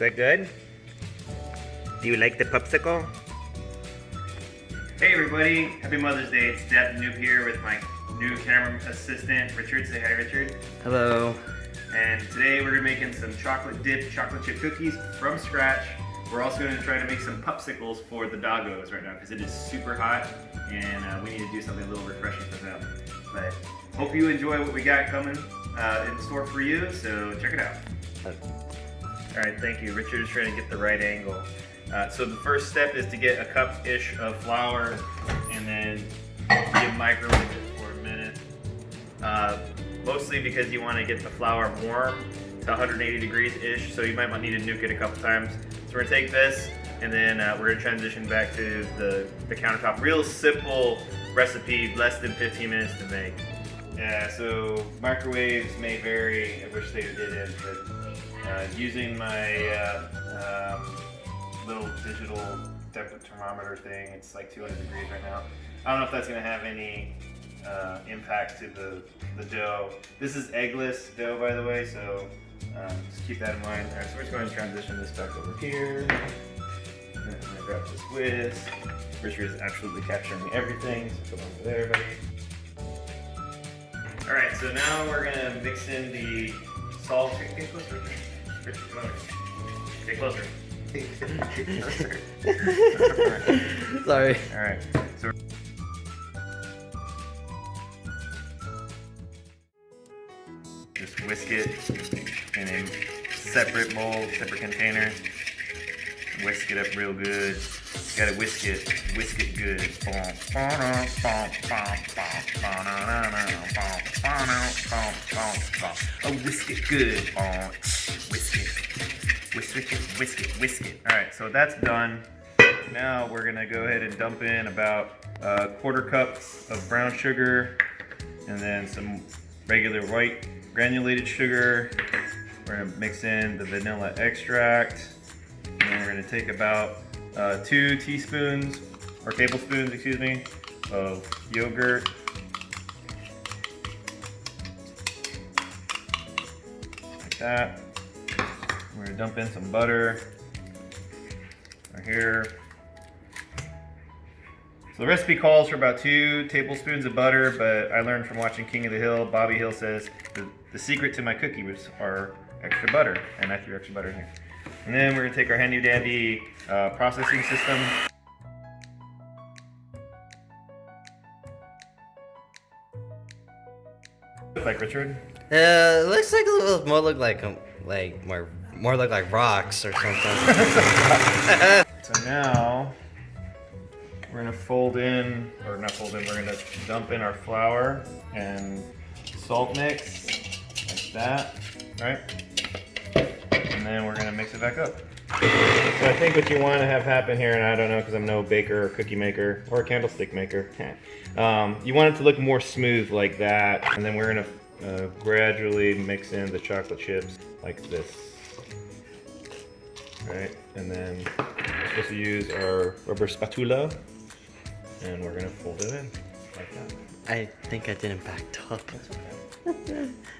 that good? Do you like the popsicle? Hey everybody, happy Mother's Day. It's DadTheNoob here with my new camera assistant, Richard. Say hi, Richard. Hello. And today we're making some chocolate dip, chocolate chip cookies from scratch. We're also going to try to make some Pupcicles for the doggos right now because it is super hot and we need to do something a little refreshing for them. But hope you enjoy what we got coming in store for you, so check it out. Alright, thank you. Richard is trying to get the right angle. So the first step is to get a cup-ish of flour and then you microwave it for a minute. Mostly because you want to get the flour warm to 180 degrees-ish, so you might need to nuke it a couple times. So we're going to take this and then we're going to transition back to the countertop. Real simple recipe, less than 15 minutes to make. Yeah, so microwaves may vary. I wish they didn't, but using my little digital temperature thermometer thing, it's like 200 degrees right now. I don't know if that's going to have any impact to the dough. This is eggless dough, by the way, so just keep that in mind. All right, so we're just going to transition this back over here. And I'm going to grab this whisk. Richard is absolutely capturing everything, so come over there, buddy. All right, so now we're going to mix in the salt. Get closer, Richard, come over. Get closer. Sorry. All right. So just whisk it in a separate mold, separate container. Whisk it up real good. You gotta whisk it good. Oh, whisk it good. Whisk it. All right, so that's done. Now we're gonna go ahead and dump in about 1/4 cup of brown sugar and then some regular white granulated sugar. We're gonna mix in the vanilla extract. And then we're gonna take about 2 teaspoons, or tablespoons, excuse me, of yogurt. Like that. We're gonna dump in some butter right here. So the recipe calls for about 2 tablespoons of butter, but I learned from watching King of the Hill, Bobby Hill says the secret to my cookies are extra butter, and I threw extra butter in here. And then we're gonna take our handy dandy processing system. Like Richard? It looks like a little more look like rocks or something. So now we're gonna fold in, or not fold in, we're gonna dump in our flour and salt mix like that, right? And then we're gonna mix it back up. So I think what you want to have happen here, and I don't know because I'm no baker or cookie maker or candlestick maker, you want it to look more smooth like that, and then we're gonna gradually mix in the chocolate chips like this. Right, and then we're supposed to use our rubber spatula, and we're gonna fold it in like that. I think I didn't back up.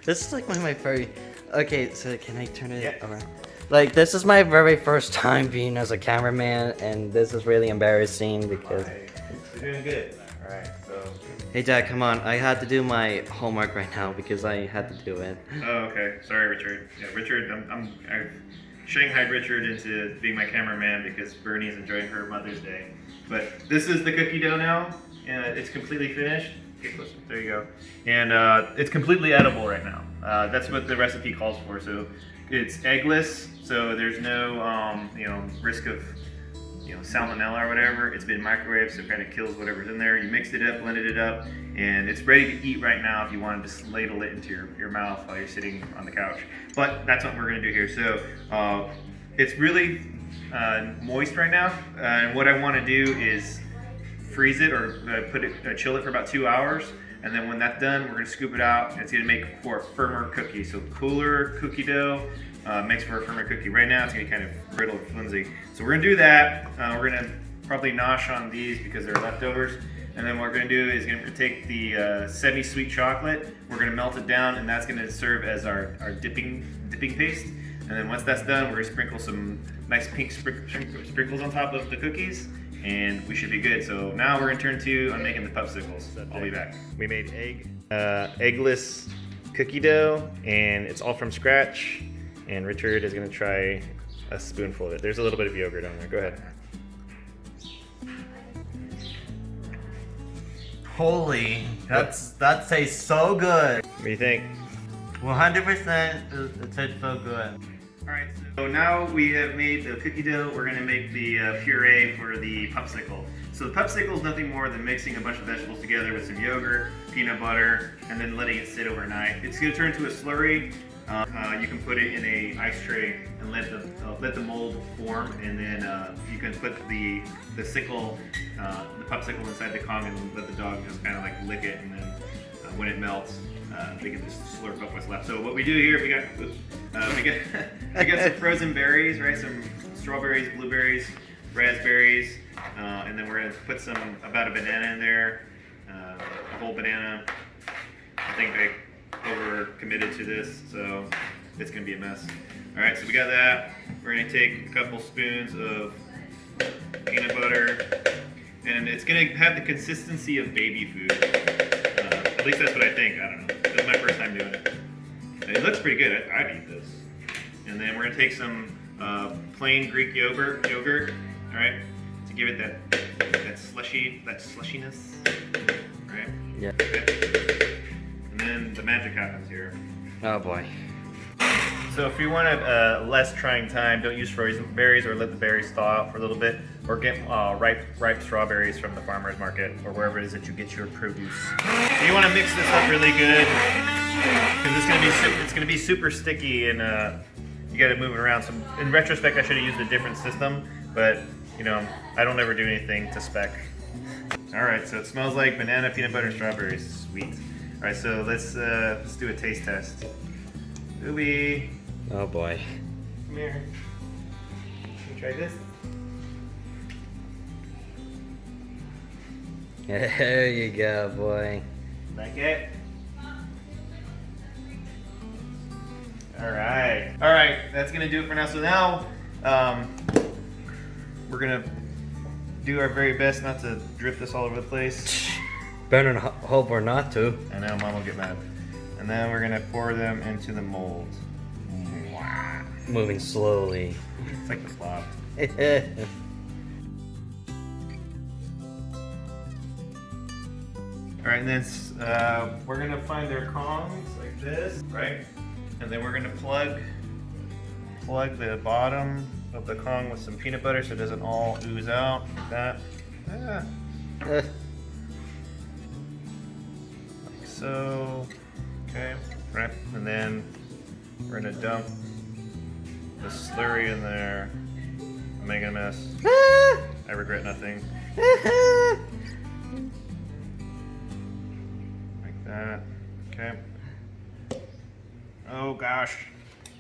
This is like one of my very... Okay, so can I turn it around? Like, this is my very first time being as a cameraman, and this is really embarrassing because... You're doing good. Alright, so... Hey Dad, come on. I had to do my homework right now because I had to do it. Oh, okay. Sorry, Richard. Yeah, Richard, I've shanghaied Richard into being my cameraman because Bernie's enjoying her Mother's Day. But this is the cookie dough now, and it's completely finished. Get closer. There you go. And it's completely edible right now. That's what the recipe calls for. So it's eggless, so there's no risk of salmonella or whatever. It's been microwaved, so it kind of kills whatever's in there. You mixed it up, blended it up, and it's ready to eat right now if you want to just ladle it into your mouth while you're sitting on the couch. But that's what we're going to do here. So it's really moist right now, and what I want to do is freeze it or chill it for about 2 hours, and then when that's done, we're going to scoop it out. It's going to make for a firmer cookie. So cooler cookie dough makes for a firmer cookie. Right now it's going to be kind of brittle or flimsy. So we're going to do that. We're going to probably nosh on these because they're leftovers. And then what we're going to do is we're going to take the semi-sweet chocolate, we're going to melt it down, and that's going to serve as our dipping paste. And then once that's done, we're gonna sprinkle some nice pink sprinkles on top of the cookies, and we should be good. So now we're gonna turn to on making the Pupcicles. I'll be back. We made eggless cookie dough, and it's all from scratch. And Richard is gonna try a spoonful of it. There's a little bit of yogurt on there. Go ahead. Holy, that tastes so good. What do you think? 100%, it tastes so good. Alright, so now we have made the cookie dough. We're going to make the puree for the Pupcicle. So the Pupcicle is nothing more than mixing a bunch of vegetables together with some yogurt, peanut butter, and then letting it sit overnight. It's going to turn into a slurry. You can put it in a ice tray and let the mold form, and then you can put the Pupcicle inside the Kong and let the dog just kind of like lick it, and then when it melts, they can just slurp up what's left. So what we do here, we got some frozen berries, right? Some strawberries, blueberries, raspberries, and then we're gonna put about a banana in there, a whole banana. I think I over committed to this, so it's gonna be a mess. All right, so we got that. We're gonna take a couple spoons of peanut butter, and it's gonna have the consistency of baby food. At least that's what I think. I don't know. This is my first time doing it. It looks pretty good. I'd eat this. And then we're gonna take some plain Greek yogurt. All right, to give it that slushiness. Right. Yeah. Okay. And then the magic happens here. Oh boy. So if you want a less trying time, don't use frozen berries, or let the berries thaw out for a little bit, or get ripe strawberries from the farmer's market or wherever it is that you get your produce. So you want to mix this up really good, because it's gonna be super sticky, and you got to move it around. So in retrospect, I should have used a different system, but you know, I don't ever do anything to spec. All right, so it smells like banana, peanut butter, and strawberries. Sweet. All right, so let's do a taste test. Ube. Oh boy. Come here. Can you try this? There you go, boy. Like it? Alright. Alright, that's gonna do it for now. So now, we're gonna do our very best not to drip this all over the place. Better hope we're not to. I know, Mom will get mad. And then we're gonna pour them into the mold. Moving slowly. It's like the blob. Alright, and then we're gonna find their Kongs like this, right? And then we're gonna plug the bottom of the Kong with some peanut butter so it doesn't all ooze out like that. Like so. Okay, right, and then we're gonna dump the slurry in there. I'm making a mess. I regret nothing. Like that. Okay. Oh gosh.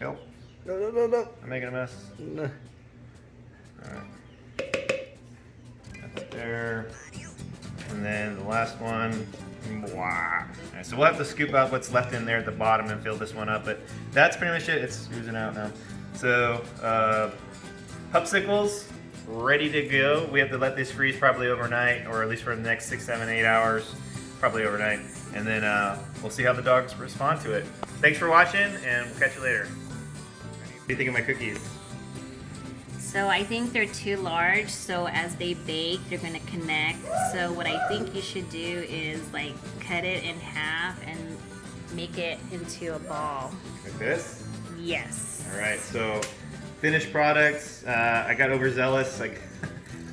Help. No. I'm making a mess. No. Alright. That's there. And then the last one. Wow. Right, so we'll have to scoop out what's left in there at the bottom and fill this one up, but that's pretty much it. It's oozing out now. So, Pupcicles, ready to go. We have to let this freeze probably overnight, or at least for the next 6, 7, 8 hours, probably overnight. And then we'll see how the dogs respond to it. Thanks for watching, and we'll catch you later. What do you think of my cookies? So I think they're too large, so as they bake, they're gonna connect. So what I think you should do is like cut it in half and make it into a ball. Like this? Yes. All right, so finished products. I got overzealous. Like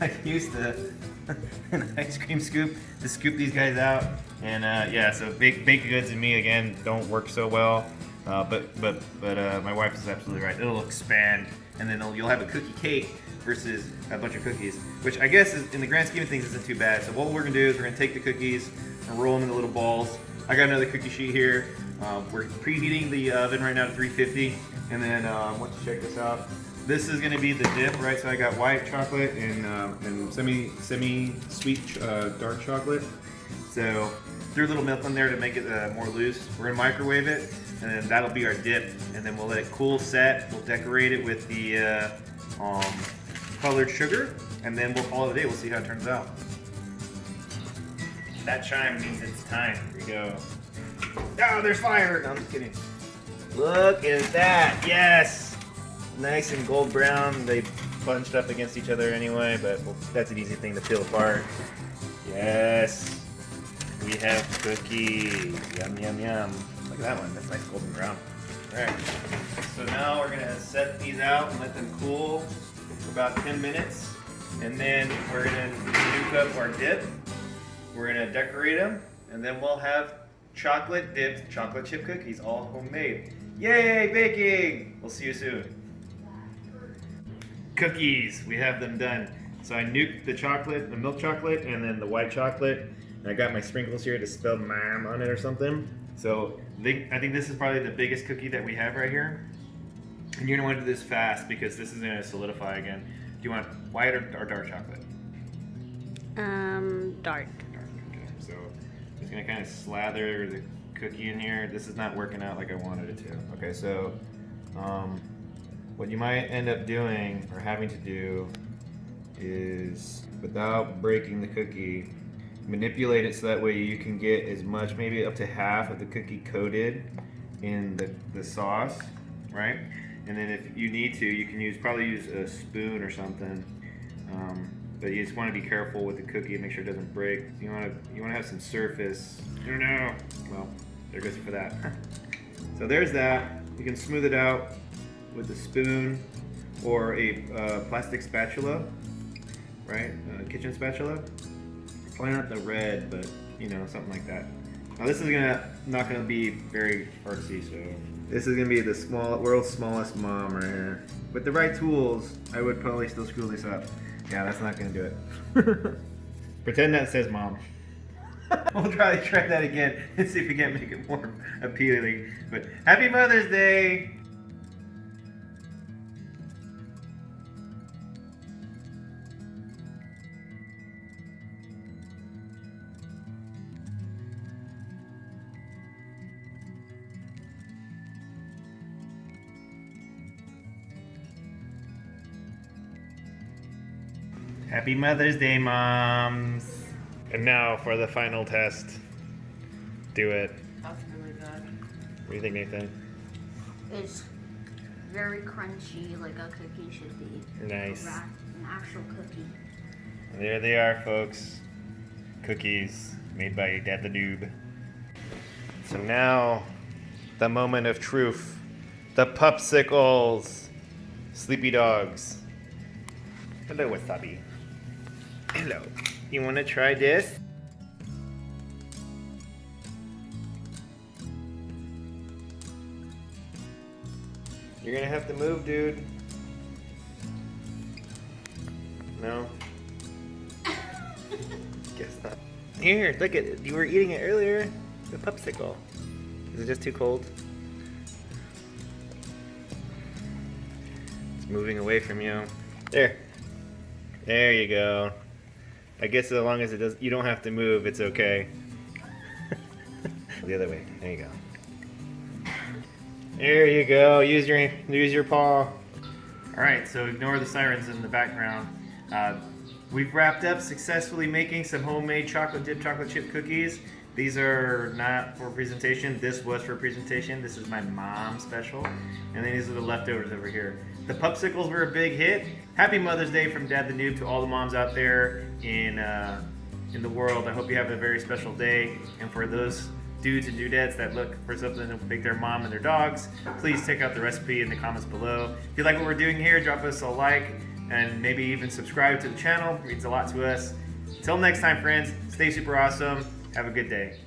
I used an ice cream scoop to scoop these guys out, and yeah, so baked goods and me again don't work so well. But my wife is absolutely right. It'll expand, and then you'll have a cookie cake versus a bunch of cookies, which I guess is, in the grand scheme of things, isn't too bad. So what we're gonna do is we're gonna take the cookies and roll them into little balls. I got another cookie sheet here. We're preheating the oven right now to 350, and then once you check this out, this is gonna be the dip, right? So I got white chocolate and semi-sweet dark chocolate. So threw a little milk in there to make it more loose. We're gonna microwave it, and then that'll be our dip. And then we'll let it cool, set. We'll decorate it with the colored sugar, and then we'll call it a day. We'll see how it turns out. That chime means it's time. Here we go. Oh, there's fire! No, I'm just kidding. Look at that! Yes! Nice and gold brown. They bunched up against each other anyway, but that's an easy thing to peel apart. Yes! We have cookies. Yum, yum, yum. Look at that one. That's nice golden brown. Alright. So now we're going to set these out and let them cool for about 10 minutes. And then we're going to nuke up our dip. We're going to decorate them. And then we'll have chocolate dipped chocolate chip cookies, all homemade. Yay, baking! We'll see you soon. Cookies, we have them done. So I nuked the chocolate, the milk chocolate, and then the white chocolate. And I got my sprinkles here to spell mom on it or something. So I think this is probably the biggest cookie that we have right here. And you're gonna want to do this fast because this is gonna solidify again. Do you want white or dark chocolate? Dark. Dark, okay. So I'm just gonna kind of slather the cookie in here. This is not working out like I wanted it to. Okay, so what you might end up doing or having to do is, without breaking the cookie, manipulate it so that way you can get as much, maybe up to half of the cookie coated in the sauce, right? And then if you need to, you can probably use a spoon or something. But you just want to be careful with the cookie and make sure it doesn't break. You want to have some surface. No. Well, there goes for that. So there's that. You can smooth it out with a spoon or a plastic spatula, right? A kitchen spatula. Probably not the red, but something like that. Now this is not gonna be very artsy, so this is gonna be the world's smallest mom right here. With the right tools, I would probably still screw this up. Yeah, that's not gonna do it. Pretend that says mom. We'll probably try that again and see if we can't make it more appealing. But Happy Mother's Day! Happy Mother's Day, moms! And now for the final test. Do it. That's really good. What do you think, Nathan? It's very crunchy, like a cookie should be. Nice. An actual cookie. And there they are, folks. Cookies made by Dad the Noob. So now, the moment of truth. The Pupcicles. Sleepy dogs. Hello, Wasabi. Hello. You want to try this? You're gonna have to move, dude. No? Guess not. Here, look at it. You were eating it earlier. The Pupcicle. Is it just too cold? It's moving away from you. There. There you go. I guess as long as it does, you don't have to move, it's okay. The other way. There you go. There you go. Use your paw. All right. So ignore the sirens in the background. We've wrapped up successfully making some homemade chocolate dip chocolate chip cookies. These are not for presentation. This was for presentation. This is my mom's special. And then these are the leftovers over here. The Pupcicles were a big hit. Happy Mother's Day from Dad the Noob to all the moms out there in the world. I hope you have a very special day. And for those dudes and dudettes that look for something to make their mom and their dogs, please check out the recipe in the comments below. If you like what we're doing here, drop us a like and maybe even subscribe to the channel. It means a lot to us. Until next time, friends, stay super awesome. Have a good day.